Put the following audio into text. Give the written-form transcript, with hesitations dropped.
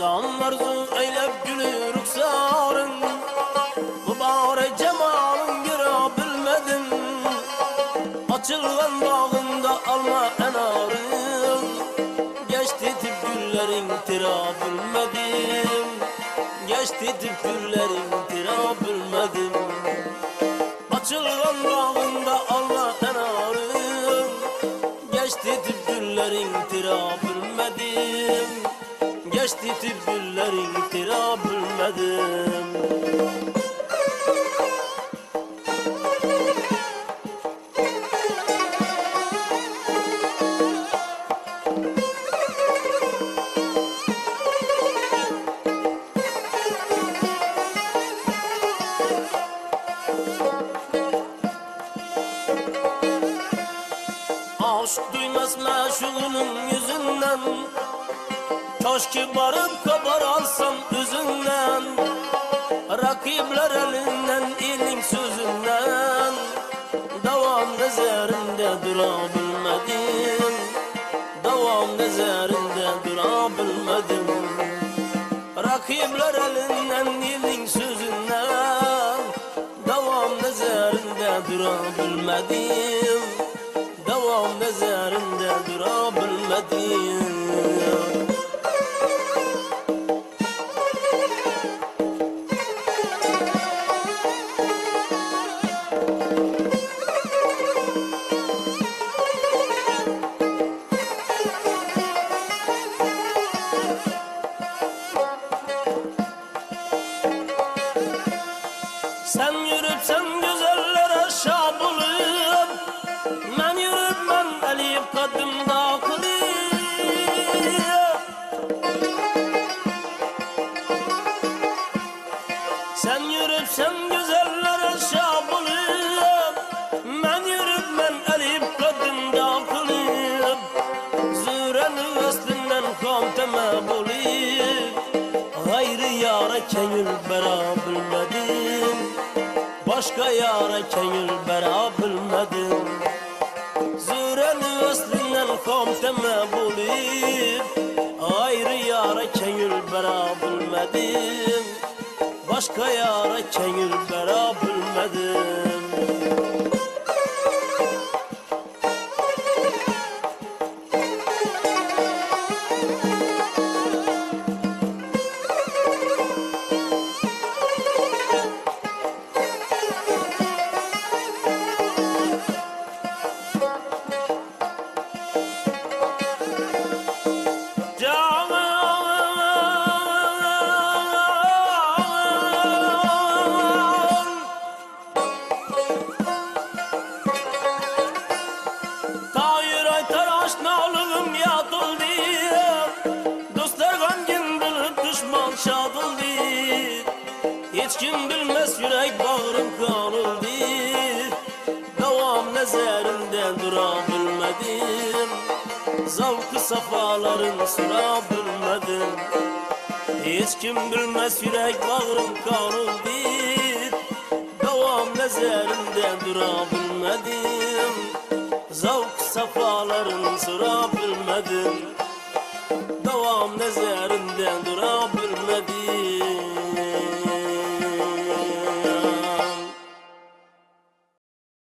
Sevdan arzu eylep gülü rüksarın, mübarek cemalın göre bilmedim. Açılgan bağında alma enarın, geçti tip güllerin tira bilmedim. Geçti tip güllerin tira bilmedim. Açılgan bağında alma enarın, geçti tip güllerin tira bilmedim. Geçti tip güllerin tira bilmedim. Aşk duymaz meşhurun yüzünden, keşke barıp kabar alsam üzünden. Rakipler elinden ilin sözünden, devam nezerinde durabilmedim. Devam nezerinde durabilmedim. Rakipler elinden ilin sözünden, devam nezerinde durabilmedim. Devam nezerinde durabilmedim. Sen yürüp sen güzellere şabılıp, men yürüp men elip kadımda kılıyım. Sen yürüp sen güzellere şabılıp, men yürüp men elip kadımda kılıyım. Zürenin üstünden kalteme bulayım, gayrı yara kengül bera bilmedim. Başka yara kengül bera bilmedim. Zürenin üstünden kalteme bulayım, gayrı yara kengül bera bilmedim. Başka yara kengül bera bilmedim. Hiç kim bilmez yürek bağrım kanıldı. Devam nezerinde durabilmedim. Zavkı safaların sürabilmedim. Hiç kim bilmez yürek bağrım kanıldı. Devam nezerinde durabilmedim. Zavkı safaların sürabilmedim. Devam nezerinde durabilmedim.